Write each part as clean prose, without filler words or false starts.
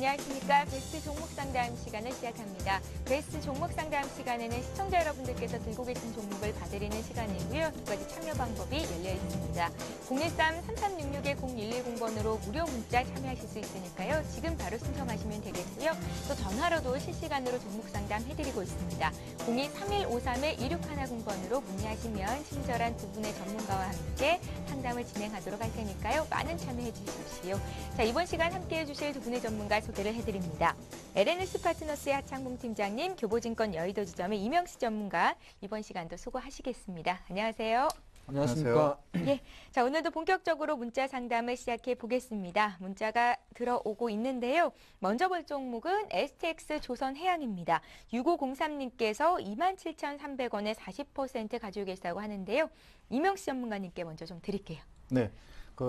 안녕하십니까. 베스트 종목 상담 시간을 시작합니다. 베스트 종목 상담 시간에는 시청자 여러분들께서 들고 계신 종목을 봐드리는 시간이고요. 두 가지 참여 방법이 열려 있습니다. 013-3366-0110번으로 무료 문자 참여하실 수 있으니까요. 지금 바로 신청하시면 되겠고요. 또 전화로도 실시간으로 종목 상담 해드리고 있습니다. 02-3153-2610번으로 문의하시면 친절한 두 분의 전문가와 함께 상담을 진행하도록 할 테니까요. 많은 참여해 주십시오. 자, 이번 시간 함께해 주실 두 분의 전문가 소개를 해드립니다. LNS 파트너스의 하창봉 팀장님, 교보증권 여의도 지점의 이명시 전문가, 이번 시간도 수고하시겠습니다. 안녕하세요. 안녕하십니까. 예, 자, 오늘도 본격적으로 문자 상담을 시작해 보겠습니다. 문자가 들어오고 있는데요. 먼저 볼 종목은 STX 조선해양입니다. 6503님께서 27,300원에 40% 가지고 계시다고 하는데요. 이명시 전문가님께 먼저 좀 드릴게요. 네.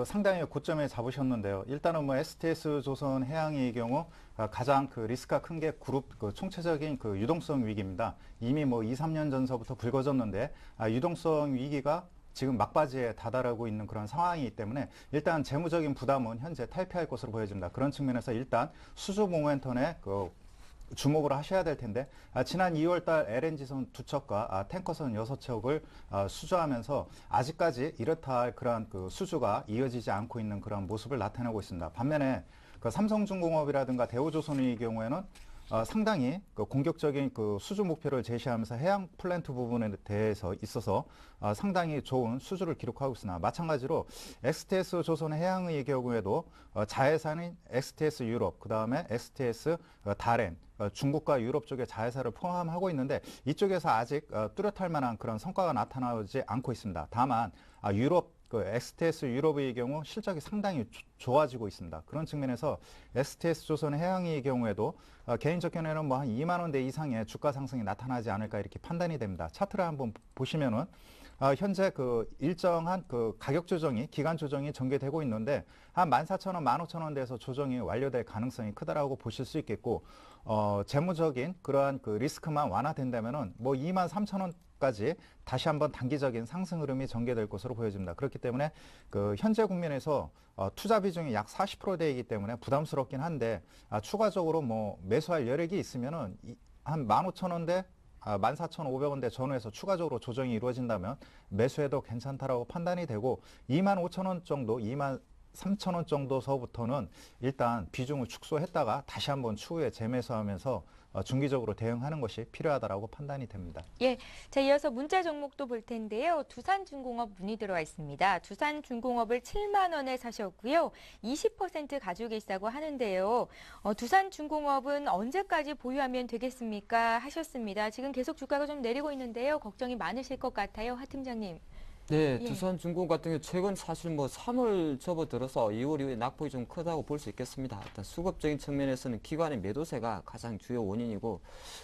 상당히 고점에 잡으셨는데요. 일단은 STS 조선해양의 경우 가장 리스크가 큰 게 그룹 총체적인 유동성 위기입니다. 이미 2, 3년 전서부터 불거졌는데 유동성 위기가 지금 막바지에 다다르고 있는 그런 상황이기 때문에 일단 재무적인 부담은 현재 탈피할 것으로 보여집니다. 그런 측면에서 일단 수주 모멘텀에 주목을 하셔야 될 텐데 지난 2월달 LNG선 2척과 탱커선 6척을 수주하면서 아직까지 이렇다 할 그런 수주가 이어지지 않고 있는 그런 모습을 나타내고 있습니다. 반면에 삼성중공업이라든가 대우조선의 경우에는 상당히 공격적인 수주 목표를 제시하면서 해양 플랜트 부분에 대해서 있어서 상당히 좋은 수주를 기록하고 있으나 마찬가지로 STS 조선 해양의 경우에도 자회사인 STS 유럽, 그 다음에 STS 다렌, 중국과 유럽 쪽의 자회사를 포함하고 있는데 이쪽에서 아직 뚜렷할 만한 그런 성과가 나타나지 않고 있습니다. 다만 유럽 STS 유럽의 경우 실적이 상당히 좋아지고 있습니다. 그런 측면에서 STS 조선 해양의 경우에도 개인적 견해는 한 2만 원대 이상의 주가 상승이 나타나지 않을까 이렇게 판단이 됩니다. 차트를 한번 보시면은 현재 일정한 가격 조정이 기간 조정이 전개되고 있는데 한 14,000원, 15,000원대에서 조정이 완료될 가능성이 크다라고 보실 수 있겠고 재무적인 그러한 리스크만 완화된다면은 23,000원 까지 다시 한번 단기적인 상승 흐름이 전개될 것으로 보여집니다. 그렇기 때문에 현재 국면에서 투자 비중이 약 40%대이기 때문에 부담스럽긴 한데 추가적으로 매수할 여력이 있으면은 한 15,000원대 14,500원대 전후에서 추가적으로 조정이 이루어진다면 매수해도 괜찮다라고 판단이 되고 25,000원 정도, 23,000원 정도서부터는 일단 비중을 축소했다가 다시 한번 추후에 재매수하면서 중기적으로 대응하는 것이 필요하다라고 판단이 됩니다. 예, 자, 이어서 문자 종목도 볼 텐데요. 두산중공업 문의 들어와 있습니다. 두산중공업을 7만 원에 사셨고요. 20% 가지고 계시다고 하는데요. 두산중공업은 언제까지 보유하면 되겠습니까? 하셨습니다. 지금 계속 주가가 좀 내리고 있는데요. 걱정이 많으실 것 같아요. 하 팀장님. 네, 예. 두산중공 같은 경우 최근 사실 3월 접어들어서 2월 이후에 낙폭이 좀 크다고 볼 수 있겠습니다. 일단 수급적인 측면에서는 기관의 매도세가 가장 주요 원인이고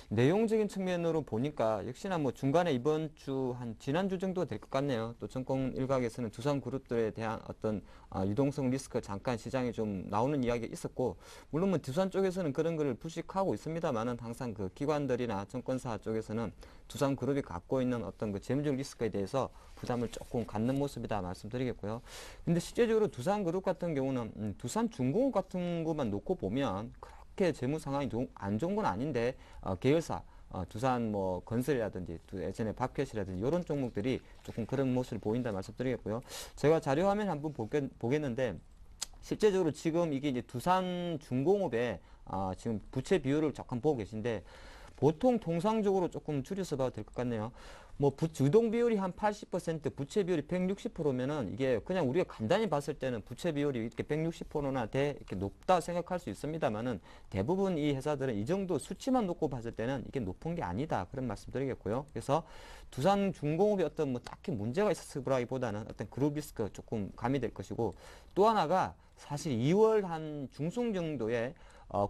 내용적인 측면으로 보니까 역시나 중간에 이번 주 지난주 정도가 될 것 같네요. 또 정권 일각에서는 두산 그룹들에 대한 어떤 유동성 리스크 잠깐 시장에 좀 나오는 이야기가 있었고 물론 두산 쪽에서는 그런 걸 불식하고 있습니다만은 항상 기관들이나 정권사 쪽에서는 두산 그룹이 갖고 있는 어떤 재무적 리스크에 대해서 부담을 조금 갖는 모습이다 말씀드리겠고요. 근데 실제적으로 두산그룹 같은 경우는 두산중공업 같은 것만 놓고 보면 그렇게 재무 상황이 안 좋은 건 아닌데 계열사 두산 건설이라든지 예전에 밥켓이라든지 이런 종목들이 조금 그런 모습을 보인다 말씀드리겠고요. 제가 자료 화면 한번 보겠는데 실제적으로 지금 이게 이제 두산중공업의 지금 부채 비율을 잠깐 보고 계신데 보통 통상적으로 조금 줄여서 봐도 될 것 같네요. 유동 비율이 한 80%, 부채 비율이 160%면은 이게 그냥 우리가 간단히 봤을 때는 부채 비율이 이렇게 160%나 이렇게 높다 생각할 수 있습니다만은 대부분 이 회사들은 이 정도 수치만 놓고 봤을 때는 이게 높은 게 아니다. 그런 말씀 드리겠고요. 그래서 두산중공업이 딱히 문제가 있었으라기보다는 어떤 그룹 리스크 조금 가미될 것이고 또 하나가 사실 2월 한 중순 정도에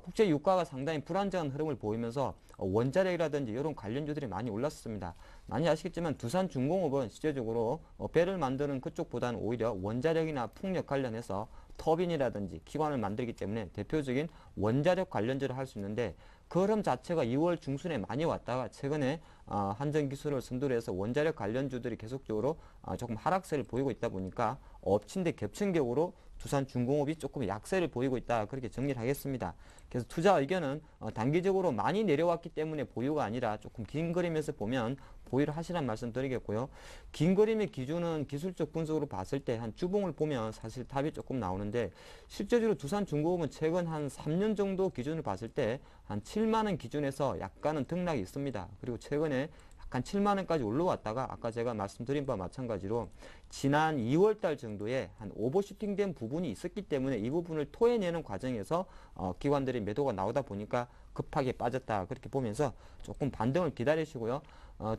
국제 유가가 상당히 불안정한 흐름을 보이면서 원자력이라든지 이런 관련주들이 많이 올랐습니다. 많이 아시겠지만 두산중공업은 실제적으로 배를 만드는 그쪽보다는 오히려 원자력이나 풍력 관련해서 터빈이라든지 기관을 만들기 때문에 대표적인 원자력 관련주를 할 수 있는데 그 흐름 자체가 2월 중순에 많이 왔다가 최근에 한전 기술을 선두로 해서 원자력 관련주들이 계속적으로 조금 하락세를 보이고 있다 보니까 엎친 데 겹친 격으로 두산중공업이 조금 약세를 보이고 있다. 그렇게 정리를 하겠습니다. 그래서 투자 의견은 단기적으로 많이 내려왔기 때문에 보유가 아니라 조금 긴 그림에서 보면 보유를 하시란 말씀 드리겠고요. 긴 그림의 기준은 기술적 분석으로 봤을 때 한 주봉을 보면 사실 답이 조금 나오는데 실제적으로 두산중공업은 최근 한 3년 정도 기준을 봤을 때 한 7만 원 기준에서 약간은 등락이 있습니다. 그리고 최근에 약간 7만 원까지 올라왔다가 아까 제가 말씀드린 바와 마찬가지로 지난 2월 달 정도에 한 오버슈팅된 부분이 있었기 때문에 이 부분을 토해내는 과정에서 기관들의 매도가 나오다 보니까 급하게 빠졌다. 그렇게 보면서 조금 반등을 기다리시고요.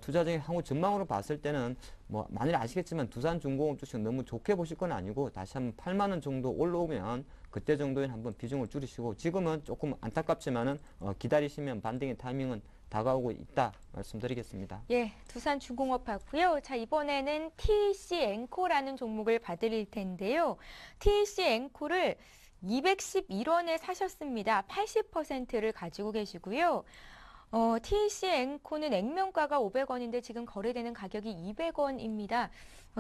투자적인 향후 전망으로 봤을 때는 뭐 만일 아시겠지만 두산중공업 주식 너무 좋게 보실 건 아니고 다시 한번 8만 원 정도 올라오면 그때 정도엔 한번 비중을 줄이시고 지금은 조금 안타깝지만은 기다리시면 반등의 타이밍은 다가오고 있다 말씀드리겠습니다. 예, 두산중공업 하고요. 자, 이번에는 TC엔코라는 종목을 봐드릴 텐데요. TC엔코를 211원에 사셨습니다. 80%를 가지고 계시고요. TC엔코는 액면가가 500원인데 지금 거래되는 가격이 200원입니다.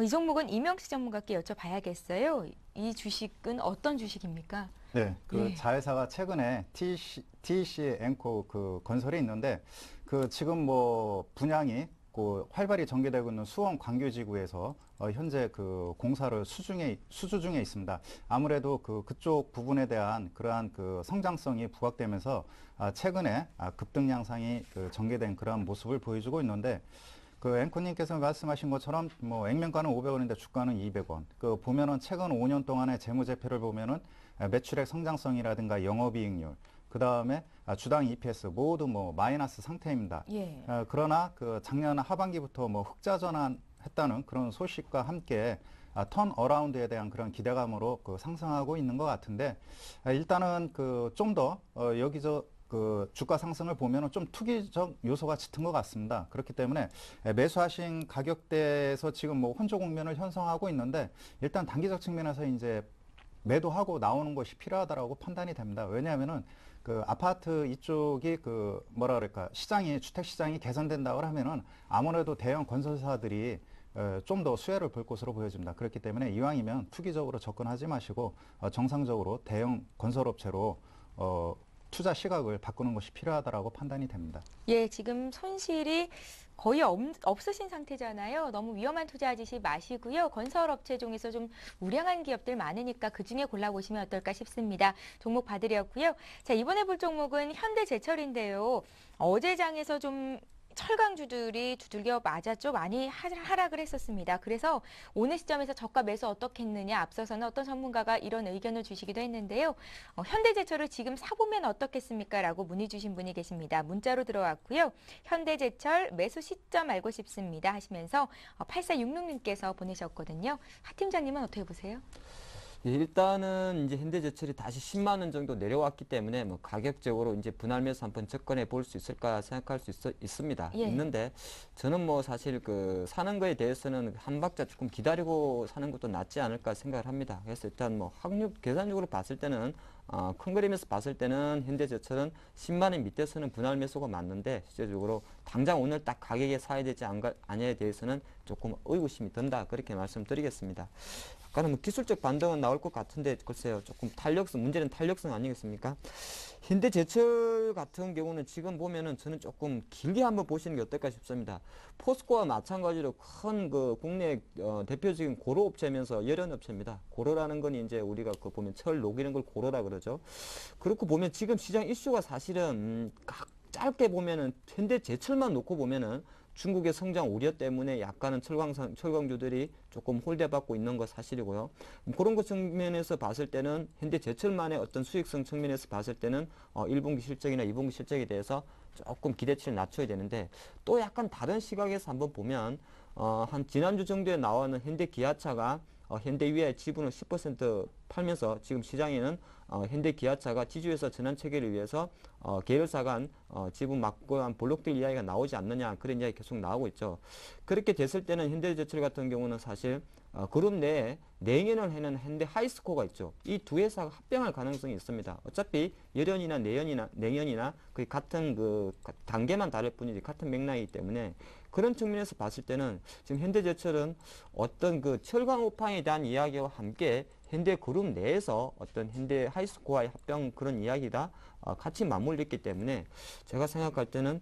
이 종목은 이명식 전문가께 여쭤봐야겠어요. 이 주식은 어떤 주식입니까? 네, 그 예. 자회사가 최근에 TC 앵코 그 건설이 있는데 그 지금 뭐 분양이 그 활발히 전개되고 있는 수원 광교지구에서 현재 그 공사를 수주 중에 있습니다. 아무래도 그쪽 부분에 대한 그러한 그 성장성이 부각되면서 최근에 급등 양상이 전개된 그러한 모습을 보여주고 있는데 그 앵커님께서 말씀하신 것처럼 뭐 액면가는 500원인데 주가는 200원. 그 보면은 최근 5년 동안의 재무제표를 보면은 매출액 성장성이라든가 영업이익률, 그 다음에 주당 EPS 모두 뭐 마이너스 상태입니다. 예. 그러나 그 작년 하반기부터 뭐 흑자 전환했다는 그런 소식과 함께 턴 어라운드에 대한 그런 기대감으로 상승하고 있는 것 같은데 일단은 그 좀 더 여기저 그 주가 상승을 보면은 좀 투기적 요소가 짙은 것 같습니다. 그렇기 때문에 매수하신 가격대에서 지금 뭐 혼조 국면을 형성하고 있는데 일단 단기적 측면에서 이제 매도하고 나오는 것이 필요하다라고 판단이 됩니다. 왜냐하면은 그 아파트 이쪽이 그 뭐라 그럴까 시장이 주택 시장이 개선된다고 하면은 아무래도 대형 건설사들이 좀 더 수혜를 볼 것으로 보여집니다. 그렇기 때문에 이왕이면 투기적으로 접근하지 마시고 정상적으로 대형 건설업체로 투자 시각을 바꾸는 것이 필요하다라고 판단이 됩니다. 예, 지금 손실이 거의 없으신 상태잖아요. 너무 위험한 투자하지 마시고요. 건설업체 중에서 좀 우량한 기업들 많으니까 그중에 골라보시면 어떨까 싶습니다. 종목 봐드렸고요. 자, 이번에 볼 종목은 현대제철인데요. 어제 장에서 좀 철강주들이 두들겨 맞았죠. 많이 하락을 했었습니다. 그래서 오늘 시점에서 저가 매수 어떻게 했느냐 앞서서는 어떤 전문가가 이런 의견을 주시기도 했는데요. 현대제철을 지금 사보면 어떻겠습니까? 라고 문의 주신 분이 계십니다. 문자로 들어왔고요. 현대제철 매수 시점 알고 싶습니다 하시면서 8466님께서 보내셨거든요. 하 팀장님은 어떻게 보세요? 예, 일단은 이제 현대제철이 다시 10만 원 정도 내려왔기 때문에 뭐 가격적으로 이제 분할매수 한번 접근해 볼 수 있을까 생각할 수 있습니다. 예. 있는데 저는 뭐 사실 그 사는 거에 대해서는 한 박자 조금 기다리고 사는 것도 낫지 않을까 생각을 합니다. 그래서 일단 뭐 확률 계산적으로 봤을 때는 큰 그림에서 봤을 때는 현대제철은 10만 원 밑에서는 분할 매수가 맞는데 실제적으로 당장 오늘 딱 가격에 사야 되지 않냐에 대해서는 조금 의구심이 든다 그렇게 말씀드리겠습니다. 약간은 뭐 기술적 반등은 나올 것 같은데 글쎄요 조금 문제는 탄력성 아니겠습니까? 현대제철 같은 경우는 지금 보면은 저는 조금 길게 한번 보시는 게 어떨까 싶습니다. 포스코와 마찬가지로 큰 그 국내 대표적인 고로 업체면서 열연 업체입니다. 고로라는 건 이제 우리가 그 보면 철 녹이는 걸 고로라 그러죠. 그렇고 보면 지금 시장 이슈가 사실은 짧게 보면은 현대제철만 놓고 보면은 중국의 성장 우려 때문에 약간은 철강주들이 조금 홀대받고 있는 것 사실이고요. 그런 것 측면에서 봤을 때는 현대제철만의 어떤 수익성 측면에서 봤을 때는 1분기 실적이나 2분기 실적에 대해서 조금 기대치를 낮춰야 되는데 또 약간 다른 시각에서 한번 보면 한 지난주 정도에 나오는 현대기아차가 현대위아의 지분을 10% 팔면서 지금 시장에는 현대기아차가 지주회사 전환 체계를 위해서 계열사 간 지분 막고한 볼록될 이야기가 나오지 않느냐 그런 이야기 계속 나오고 있죠. 그렇게 됐을 때는 현대제철 같은 경우는 사실 그룹 내에 내년을 해는 현대 하이스코어가 있죠. 이 두 회사가 합병할 가능성이 있습니다. 어차피 열연이나 내년이나 거의 같은 그 단계만 다를 뿐이지 같은 맥락이기 때문에 그런 측면에서 봤을 때는 지금 현대제철은 어떤 그 철강 우팡에 대한 이야기와 함께 현대그룹 내에서 어떤 현대 하이스코어와의 합병 그런 이야기가 같이 맞물렸기 때문에 제가 생각할 때는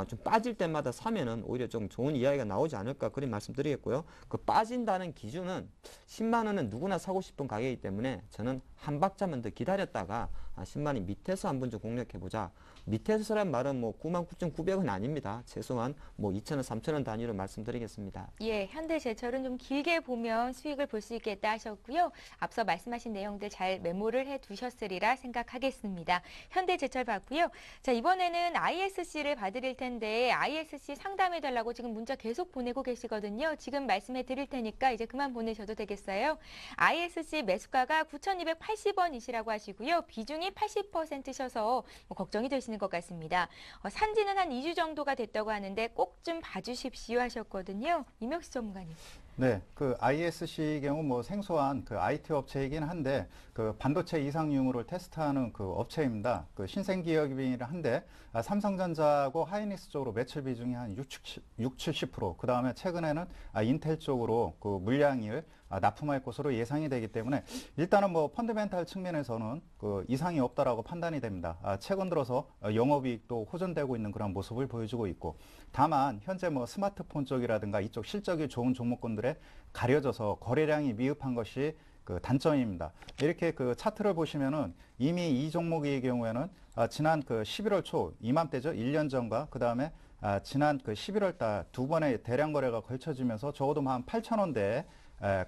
좀 빠질 때마다 사면은 오히려 좀 좋은 이야기가 나오지 않을까 그런 말씀드리겠고요. 그 빠진다는 기준은 10만 원은 누구나 사고 싶은 가격이기 때문에 저는 한 박자만 더 기다렸다가 10만 원 밑에서 한번 좀 공략해보자. 밑에서란 말은 뭐 99,900원 아닙니다. 최소한 뭐 2,000원, 3,000원 단위로 말씀드리겠습니다. 예, 현대제철은 좀 길게 보면 수익을 볼 수 있겠다 하셨고요. 앞서 말씀하신 내용들 잘 메모를 해두셨으리라 생각하겠습니다. 현대제철 봤고요. 자, 이번에는 ISC를 봐드릴 텐데 ISC 상담해달라고 지금 문자 계속 보내고 계시거든요. 지금 말씀해 드릴 테니까 이제 그만 보내셔도 되겠어요. ISC 매수가가 9,280원이시라고 하시고요. 비중이 80%셔서 뭐 걱정이 되시는 것 같습니다. 산지는 한 2주 정도가 됐다고 하는데 꼭 좀 봐주십시오 하셨거든요. 이명수 전문가님. 네, 그 ISC의 경우 뭐 생소한 그 IT 업체이긴 한데 그 반도체 이상 유무를 테스트하는 그 업체입니다. 그 신생 기업이긴 한데 삼성전자하고 하이닉스 쪽으로 매출 비중이 한 70%, 그 다음에 최근에는 인텔 쪽으로 그 물량을 납품할 것으로 예상이 되기 때문에 일단은 뭐 펀더멘탈 측면에서는 그 이상이 없다라고 판단이 됩니다. 최근 들어서 영업이익도 호전되고 있는 그런 모습을 보여주고 있고, 다만 현재 뭐 스마트폰 쪽이라든가 이쪽 실적이 좋은 종목군들에 가려져서 거래량이 미흡한 것이 그 단점입니다. 이렇게 그 차트를 보시면은 이미 이 종목의 경우에는 지난 그 11월 초 이맘때죠. 1년 전과 그 다음에 지난 그 11월 달 두 번의 대량 거래가 걸쳐지면서 적어도 한 8,000원대에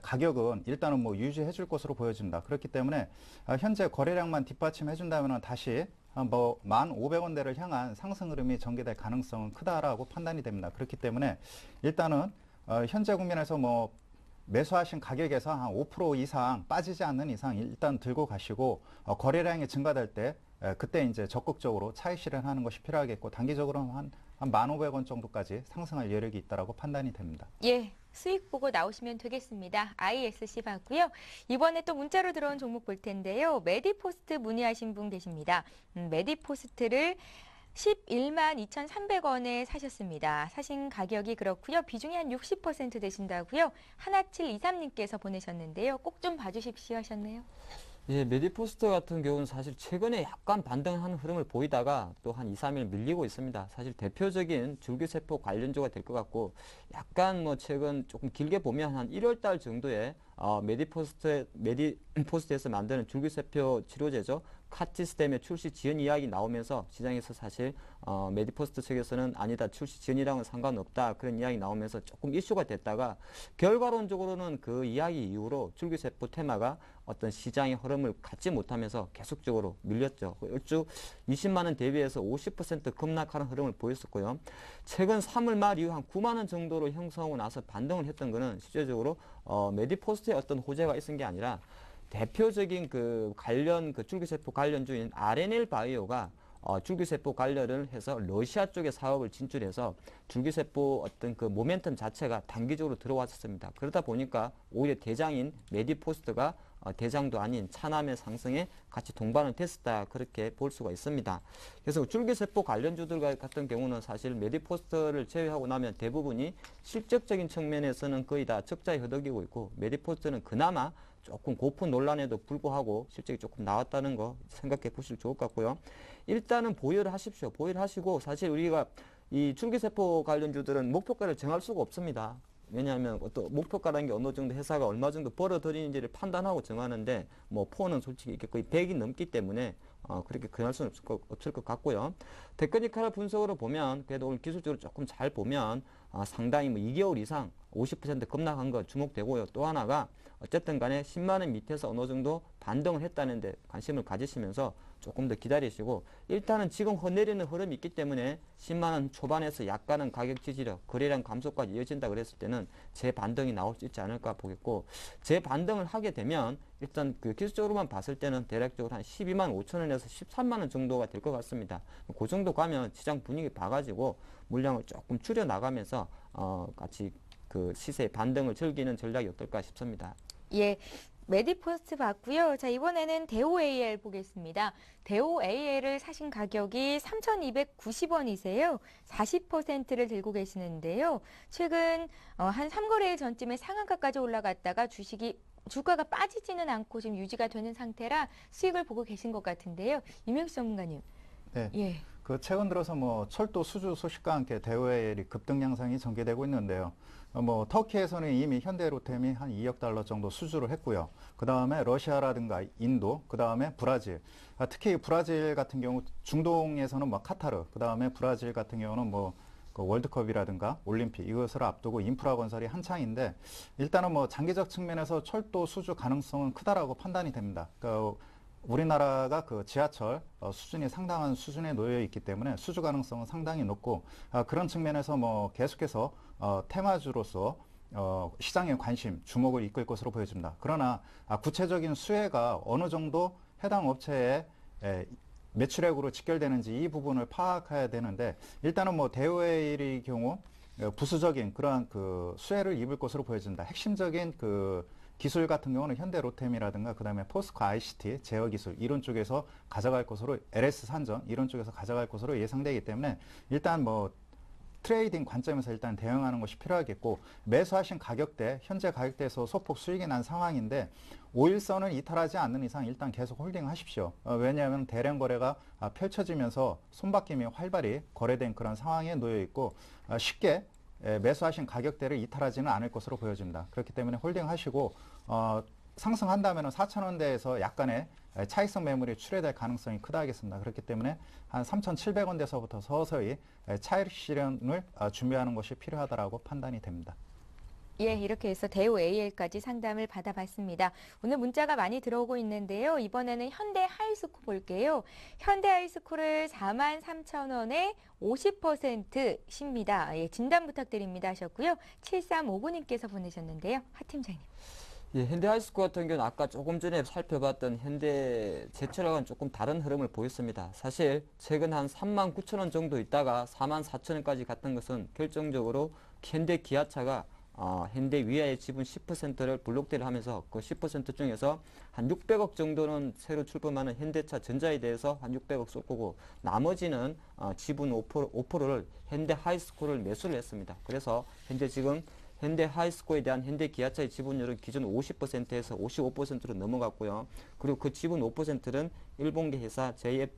가격은 일단은 뭐 유지해 줄 것으로 보여집니다. 그렇기 때문에 현재 거래량만 뒷받침해 준다면 다시 뭐 1,500원대를 향한 상승 흐름이 전개될 가능성은 크다라고 판단이 됩니다. 그렇기 때문에 일단은 현재 국면에서 뭐 매수하신 가격에서 한 5% 이상 빠지지 않는 이상 일단 들고 가시고 거래량이 증가될 때 그때 이제 적극적으로 차익 실현하는 것이 필요하겠고, 단기적으로는 한 1,500원 정도까지 상승할 여력이 있다라고 판단이 됩니다. 예, 수익 보고 나오시면 되겠습니다. ISC 봤고요. 이번에 또 문자로 들어온 종목 볼 텐데요. 메디포스트 문의하신 분 계십니다. 메디포스트를 11만 2,300원에 사셨습니다. 사신 가격이 그렇고요. 비중이 한 60% 되신다고요. 1723님께서 보내셨는데요. 꼭 좀 봐주십시오 하셨네요. 예, 메디포스트 같은 경우는 사실 최근에 약간 반등하는 흐름을 보이다가 또 한 2, 3일 밀리고 있습니다. 사실 대표적인 줄기세포 관련주가 될 것 같고, 약간 뭐 최근 조금 길게 보면 한 1월 달 정도에 메디포스트에서 만드는 줄기세포 치료제죠. 카티스템의 출시 지연 이야기 나오면서 시장에서 사실 메디포스트 측에서는 아니다, 출시 지연이랑은 상관없다, 그런 이야기 나오면서 조금 이슈가 됐다가 결과론적으로는 그 이야기 이후로 줄기세포 테마가 어떤 시장의 흐름을 갖지 못하면서 계속적으로 밀렸죠. 일주 20만 원 대비해서 50% 급락하는 흐름을 보였었고요. 최근 3월 말 이후 한 9만 원 정도로 형성하고 나서 반등을 했던 거는 실제적으로 메디포스트에 어떤 호재가 있은 게 아니라 대표적인 그 관련 그 줄기세포 관련주인 RNL 바이오가 줄기세포 관련을 해서 러시아 쪽에 사업을 진출해서 줄기세포 어떤 그 모멘텀 자체가 단기적으로 들어왔었습니다. 그러다 보니까 오히려 대장인 메디포스트가 대장도 아닌 차남의 상승에 같이 동반을 됐었다, 그렇게 볼 수가 있습니다. 그래서 줄기세포 관련주들 같은 경우는 사실 메디포스트를 제외하고 나면 대부분이 실적적인 측면에서는 거의 다 적자에 허덕이고 있고, 메디포스트는 그나마 조금 고프 논란에도 불구하고 실적이 조금 나왔다는 거 생각해 보시면 좋을 것 같고요. 일단은 보유를 하십시오. 보유를 하시고, 사실 우리가 이 줄기세포 관련주들은 목표가를 정할 수가 없습니다. 왜냐하면 어떤 목표가라는 게 어느 정도 회사가 얼마 정도 벌어들이는지를 판단하고 정하는데, 뭐 포는 솔직히 이게 거의 100이 넘기 때문에 그렇게 근할 수는 없을 것 같고요. 테크니컬 분석으로 보면 그래도 오늘 기술적으로 조금 잘 보면 상당히 뭐 2개월 이상 50% 급락한 거 주목되고요. 또 하나가 어쨌든 간에 10만 원 밑에서 어느 정도 반등을 했다는데 관심을 가지시면서 조금 더 기다리시고, 일단은 지금 내리는 흐름이 있기 때문에 10만 원 초반에서 약간은 가격 지지력, 거래량 감소까지 이어진다 그랬을 때는 재반등이 나올 수 있지 않을까 보겠고, 재반등을 하게 되면 일단 그 기술적으로만 봤을 때는 대략적으로 한 12만 5천 원에서 13만 원 정도가 될 것 같습니다. 그 정도 가면 시장 분위기 봐가지고 물량을 조금 줄여 나가면서 같이 그 시세의 반등을 즐기는 전략이 어떨까 싶습니다. 예. 메디포스트 봤고요. 자, 이번에는 대우 AL 보겠습니다. 대우 AL을 사신 가격이 3,290원이세요. 40%를 들고 계시는데요. 최근 한 3거래일 전쯤에 상한가까지 올라갔다가 주가가 빠지지는 않고 지금 유지가 되는 상태라 수익을 보고 계신 것 같은데요. 유명수 전문가님. 네. 예. 그 최근 들어서 뭐 철도 수주 소식과 함께 대우의 급등 양상이 전개되고 있는데요. 뭐 터키에서는 이미 현대로템이 한 2억 달러 정도 수주를 했고요. 그 다음에 러시아라든가 인도, 그 다음에 브라질. 특히 브라질 같은 경우 중동에서는 뭐 카타르, 그 다음에 브라질 같은 경우는 뭐 그 월드컵이라든가 올림픽 이것을 앞두고 인프라 건설이 한창인데 일단은 뭐 장기적 측면에서 철도 수주 가능성은 크다라고 판단이 됩니다. 그러니까 우리나라가 그 지하철 수준이 상당한 수준에 놓여 있기 때문에 수주 가능성은 상당히 높고 그런 측면에서 뭐 계속해서 테마주로서 시장의 관심, 주목을 이끌 것으로 보여집니다. 그러나 구체적인 수혜가 어느 정도 해당 업체에 매출액으로 직결되는지 이 부분을 파악해야 되는데 일단은 뭐 대우의 경우 부수적인 그러한 그 수혜를 입을 것으로 보여진다. 핵심적인 그 기술 같은 경우는 현대로템이라든가 그다음에 포스코 ICT 제어 기술 이런 쪽에서 가져갈 것으로 LS 산전 이런 쪽에서 가져갈 것으로 예상되기 때문에 일단 뭐 트레이딩 관점에서 일단 대응하는 것이 필요하겠고 매수하신 가격대 현재 가격대에서 소폭 수익이 난 상황인데 5일선을 이탈하지 않는 이상 일단 계속 홀딩하십시오. 왜냐하면 대량 거래가 펼쳐지면서 손바뀜이 활발히 거래된 그런 상황에 놓여 있고 쉽게 매수하신 가격대를 이탈하지는 않을 것으로 보여집니다. 그렇기 때문에 홀딩하시고 상승한다면 4,000원대에서 약간의 차익성 매물이 출회될 가능성이 크다 하겠습니다. 그렇기 때문에 한 3,700원대에서부터 서서히 차익 실현을 준비하는 것이 필요하다라고 판단이 됩니다. 예, 이렇게 해서 대우 AL까지 상담을 받아봤습니다. 오늘 문자가 많이 들어오고 있는데요. 이번에는 현대 하이스코 볼게요. 현대 하이스코를 43,000원에 50% 십니다. 예, 진단 부탁드립니다 하셨고요. 7359님께서 보내셨는데요. 하 팀장님. 예, 현대하이스코 같은 경우는 아까 조금 전에 살펴봤던 현대제철과는 조금 다른 흐름을 보였습니다. 사실 최근 한 39,000원 정도 있다가 44,000원까지 갔던 것은 결정적으로 현대기아차가 현대 위아의 지분 10%를 블록대를 하면서 그 10% 중에서 한 600억 정도는 새로 출범하는 현대차 전자에 대해서 한 600억 쏠 거고 나머지는 지분 5%를 현대 하이스코를 매수를 했습니다. 그래서 현재 지금 현대 하이스코에 대한 현대 기아차의 지분율은 기존 50%에서 55%로 넘어갔고요. 그리고 그 지분 5%는 일본계 회사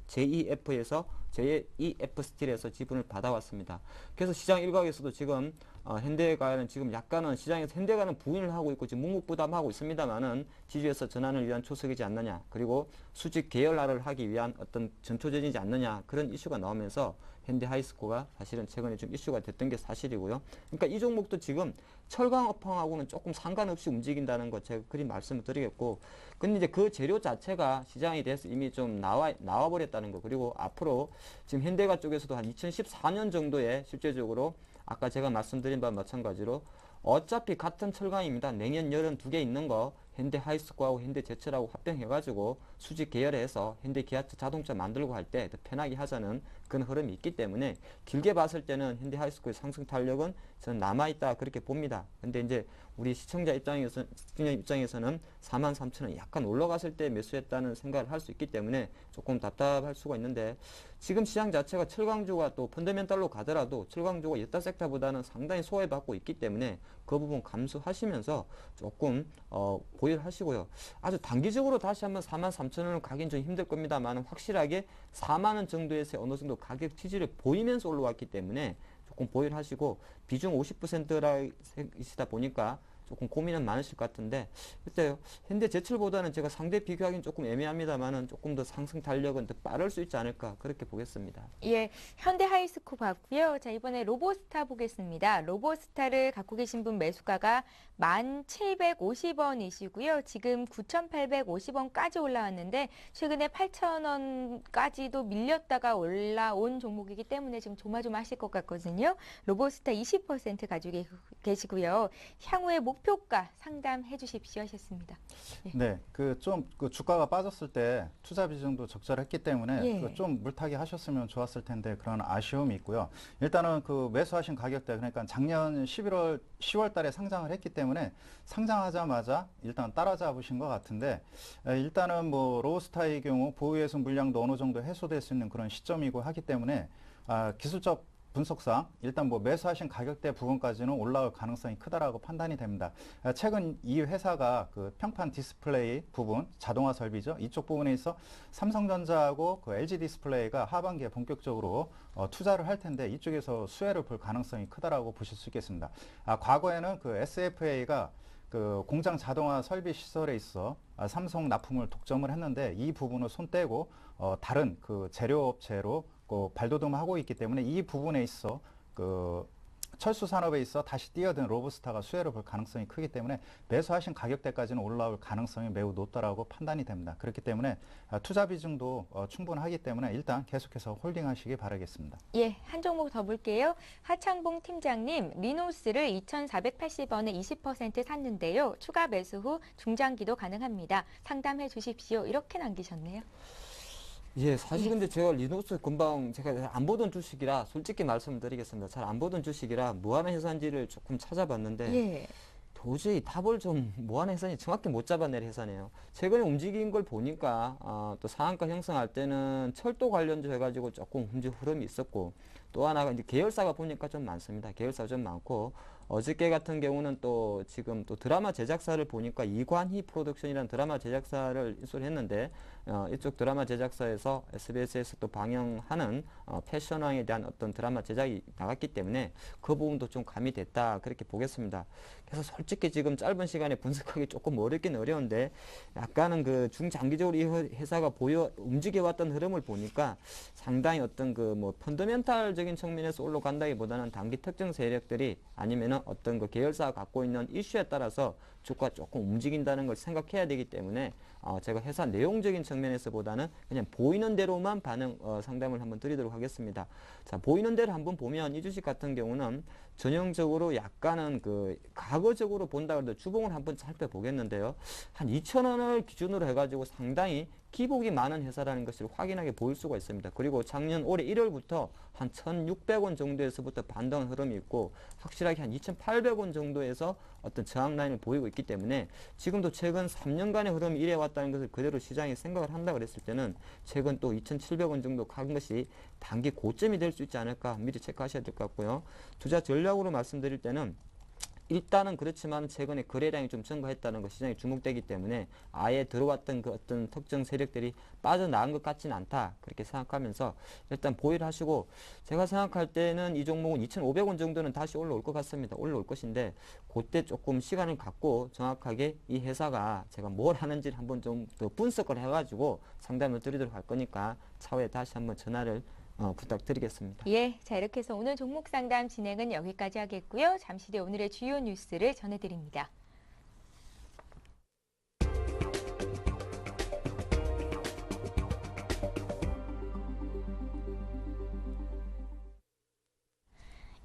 JEF에서 JEF 스틸에서 지분을 받아왔습니다. 그래서 시장 일각에서도 지금 현대가는 지금 약간은 시장에서 현대가는 부인을 하고 있고 지금 묵묵부담하고 있습니다만은 지주에서 전환을 위한 초석이지 않느냐, 그리고 수직 계열화를 하기 위한 어떤 전초전이지 않느냐, 그런 이슈가 나오면서 현대 하이스코가 사실은 최근에 좀 이슈가 됐던 게 사실이고요. 그러니까 이 종목도 지금 철강업황하고는 조금 상관없이 움직인다는 거 제가 그리 말씀을 드리겠고, 근데 이제 그 재료 자체가 시장에 대해서 이미 좀 나와버렸다는 거, 그리고 앞으로 지금 현대가 쪽에서도 한 2014년 정도에 실제적으로 아까 제가 말씀드린 바와 마찬가지로 어차피 같은 철강입니다. 내년 여름 두 개 있는 거 현대 하이스코하고 현대 제철하고 합병해가지고 수직 계열해서 현대 기아차 자동차 만들고 할 때 더 편하게 하자는 그런 흐름이 있기 때문에 길게 봤을 때는 현대 하이스코의 상승 탄력은 저는 남아있다 그렇게 봅니다. 근데 이제 우리 시청자 입장에서는 43,000원 약간 올라갔을 때 매수했다는 생각을 할 수 있기 때문에 조금 답답할 수가 있는데 지금 시장 자체가 철강주가 또 펀더멘탈로 가더라도 철강주가 여타 섹터보다는 상당히 소외받고 있기 때문에 그 부분 감수하시면서 조금 보유하시고요. 아주 단기적으로 다시 한번 43,000원을 가긴 좀 힘들 겁니다만 확실하게 4만원 정도에서 어느 정도 가격 지지를 보이면서 올라왔기 때문에 조금 보유를 하시고 비중 50%이시다 보니까 조금 고민은 많으실 것 같은데 그때 현대제철보다는 제가 상대 비교하기는 조금 애매합니다만은 조금 더 상승 탄력은 더 빠를 수 있지 않을까 그렇게 보겠습니다. 예, 현대 하이스코 봤고요. 자, 이번에 로보스타 보겠습니다. 로보스타를 갖고 계신 분 매수가가 1,750원이시고요. 지금 9,850원까지 올라왔는데 최근에 8,000원까지도 밀렸다가 올라온 종목이기 때문에 지금 조마조마하실 것 같거든요. 로보스타 20% 가지고 계시고요. 향후에 목표 목표가 상담해 주십시오 하셨습니다. 네, 그 주가가 빠졌을 때 투자 비중도 적절했기 때문에 예. 좀 물타기 하셨으면 좋았을 텐데 그런 아쉬움이 있고요. 일단은 그 매수하신 가격대, 그러니까 작년 10월 달에 상장을 했기 때문에 상장하자마자 일단 따라잡으신 것 같은데, 일단은 뭐 로스타의 경우 보유해소 물량도 어느 정도 해소될 수 있는 그런 시점이고 하기 때문에 기술적 분석상 일단 뭐 매수하신 가격대 부분까지는 올라올 가능성이 크다라고 판단이 됩니다. 최근 이 회사가 그 평판 디스플레이 부분, 자동화 설비죠. 이쪽 부분에 있어 삼성전자하고 그 LG 디스플레이가 하반기에 본격적으로 투자를 할 텐데 이쪽에서 수혜를 볼 가능성이 크다라고 보실 수 있겠습니다. 과거에는 그 SFA가 그 공장 자동화 설비 시설에 있어 삼성 납품을 독점을 했는데 이 부분을 손 떼고 다른 그 재료업체로 발돋움하고 있기 때문에 이 부분에 있어 그 철수 산업에 있어 다시 뛰어든 로브스타가 수혜를 볼 가능성이 크기 때문에 매수하신 가격대까지는 올라올 가능성이 매우 높다라고 판단이 됩니다. 그렇기 때문에 투자 비중도 충분하기 때문에 일단 계속해서 홀딩하시기 바라겠습니다. 예, 한 종목 더 볼게요. 하창봉 팀장님, 리노스를 2,480원에 20% 샀는데요. 추가 매수 후 중장기도 가능합니다. 상담해 주십시오. 이렇게 남기셨네요. 예, 사실 근데 제가 리노스 금방 제가 안 보던 주식이라 솔직히 말씀드리겠습니다. 잘 안 보던 주식이라 무한한 회사인지를 조금 찾아봤는데 예. 도저히 답을 좀 무한한 회사인지 정확히 못 잡아낼 회사네요. 최근에 움직인 걸 보니까 또 상한가 형성할 때는 철도 관련주 해가지고 조금 움직 흐름이 있었고 또 하나가 이제 계열사가 보니까 좀 많습니다. 계열사가 좀 많고 어저께 같은 경우는 또 지금 또 드라마 제작사를 보니까 이관희 프로덕션이라는 드라마 제작사를 인수를 했는데 이쪽 드라마 제작사에서 SBS에서 또 방영하는 패션왕에 대한 어떤 드라마 제작이 나갔기 때문에 그 부분도 좀 가미됐다 그렇게 보겠습니다. 그래서 솔직히 지금 짧은 시간에 분석하기 조금 어렵긴 어려운데 약간은 그 중장기적으로 이 회사가 움직여왔던 흐름을 보니까 상당히 어떤 그 뭐 펀더멘탈적인 측면에서 올라간다기보다는 단기 특정 세력들이 아니면은 어떤 그 계열사가 갖고 있는 이슈에 따라서 주가 조금 움직인다는 걸 생각해야 되기 때문에 제가 회사 내용적인 측면에서보다는 그냥 보이는 대로만 상담을 한번 드리도록 하겠습니다. 자, 보이는 대로 한번 보면 이 주식 같은 경우는 전형적으로 약간은 그 과거적으로 본다 그래도 주봉을 한번 살펴보겠는데요. 한 2,000원을 기준으로 해가지고 상당히 기복이 많은 회사라는 것을 확인하게 보일 수가 있습니다. 그리고 작년 올해 1월부터 한 1,600원 정도에서부터 반등 흐름이 있고 확실하게 한 2,800원 정도에서 어떤 저항 라인을 보이고 있기 때문에 지금도 최근 3년간의 흐름이 이래 왔다는 것을 그대로 시장이 생각을 한다 그랬을 때는 최근 또 2,700원 정도 간 것이 단기 고점이 될 수 있지 않을까 미리 체크하셔야 될 것 같고요. 투자 전략으로 말씀드릴 때는 일단은 그렇지만 최근에 거래량이 좀 증가했다는 것 시장에 주목되기 때문에 아예 들어왔던 그 어떤 특정 세력들이 빠져나간 것 같지는 않다 그렇게 생각하면서 일단 보유를 하시고 제가 생각할 때는 이 종목은 2,500원 정도는 다시 올라올 것 같습니다. 올라올 것인데 그때 조금 시간을 갖고 정확하게 이 회사가 제가 뭘 하는지를 한번 좀 더 분석을 해가지고 상담을 드리도록 할 거니까 차후에 다시 한번 전화를 부탁드리겠습니다. 예, 자 이렇게 해서 오늘 종목 상담 진행은 여기까지 하겠고요. 잠시 뒤에 오늘의 주요 뉴스를 전해드립니다.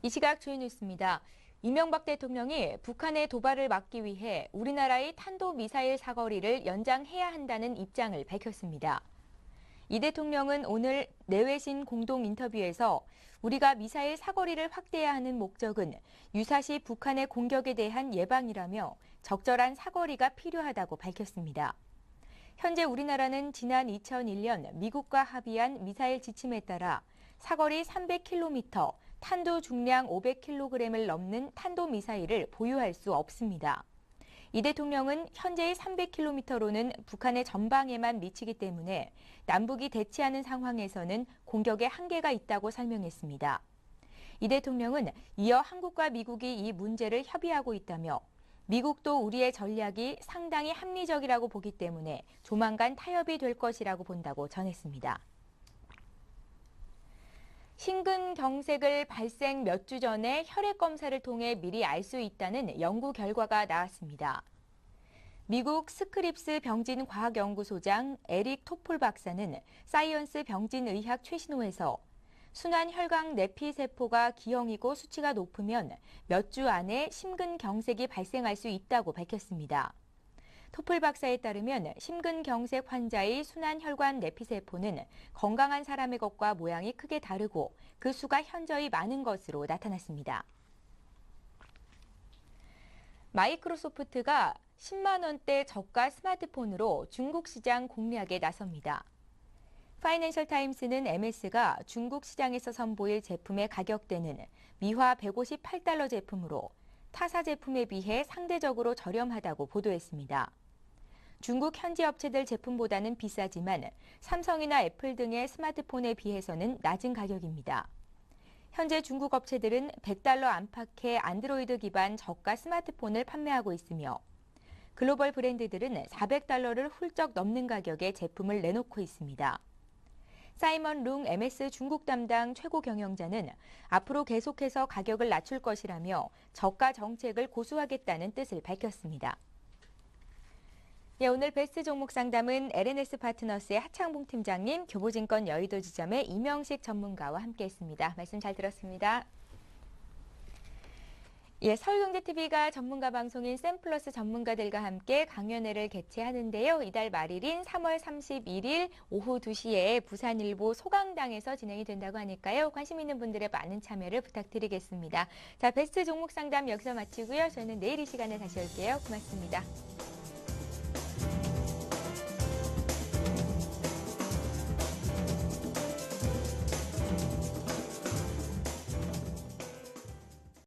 이 시각 주요 뉴스입니다. 이명박 대통령이 북한의 도발을 막기 위해 우리나라의 탄도미사일 사거리를 연장해야 한다는 입장을 밝혔습니다. 이 대통령은 오늘 내외신 공동 인터뷰에서 우리가 미사일 사거리를 확대해야 하는 목적은 유사시 북한의 공격에 대한 예방이라며 적절한 사거리가 필요하다고 밝혔습니다. 현재 우리나라는 지난 2001년 미국과 합의한 미사일 지침에 따라 사거리 300km, 탄도 중량 500kg을 넘는 탄도미사일을 보유할 수 없습니다. 이 대통령은 현재의 300km로는 북한의 전방에만 미치기 때문에 남북이 대치하는 상황에서는 공격에 한계가 있다고 설명했습니다. 이 대통령은 이어 한국과 미국이 이 문제를 협의하고 있다며 미국도 우리의 전략이 상당히 합리적이라고 보기 때문에 조만간 타협이 될 것이라고 본다고 전했습니다. 심근경색을 발생 몇 주 전에 혈액 검사를 통해 미리 알 수 있다는 연구 결과가 나왔습니다. 미국 스크립스 병진과학연구소장 에릭 토폴 박사는 사이언스 병진의학 최신호에서 순환혈관 내피세포가 기형이고 수치가 높으면 몇 주 안에 심근경색이 발생할 수 있다고 밝혔습니다. 토플 박사에 따르면 심근경색 환자의 순환혈관 내피세포는 건강한 사람의 것과 모양이 크게 다르고 그 수가 현저히 많은 것으로 나타났습니다. 마이크로소프트가 10만 원대 저가 스마트폰으로 중국 시장 공략에 나섭니다. 파이낸셜 타임스는 MS가 중국 시장에서 선보일 제품의 가격대는 미화 158달러 제품으로 타사 제품에 비해 상대적으로 저렴하다고 보도했습니다. 중국 현지 업체들 제품보다는 비싸지만 삼성이나 애플 등의 스마트폰에 비해서는 낮은 가격입니다. 현재 중국 업체들은 100달러 안팎의 안드로이드 기반 저가 스마트폰을 판매하고 있으며 글로벌 브랜드들은 400달러를 훌쩍 넘는 가격에 제품을 내놓고 있습니다. 사이먼 룽 MS 중국 담당 최고 경영자는 앞으로 계속해서 가격을 낮출 것이라며 저가 정책을 고수하겠다는 뜻을 밝혔습니다. 예, 오늘 베스트 종목 상담은 LNS 파트너스의 하창봉 팀장님, 교보증권 여의도 지점의 이명식 전문가와 함께했습니다. 말씀 잘 들었습니다. 예, 서울경제TV가 전문가 방송인 샘플러스 전문가들과 함께 강연회를 개최하는데요. 이달 말일인 3월 31일 오후 2시에 부산일보 소강당에서 진행이 된다고 하니까요. 관심 있는 분들의 많은 참여를 부탁드리겠습니다. 자, 베스트 종목 상담 여기서 마치고요. 저는 내일 이 시간에 다시 올게요. 고맙습니다.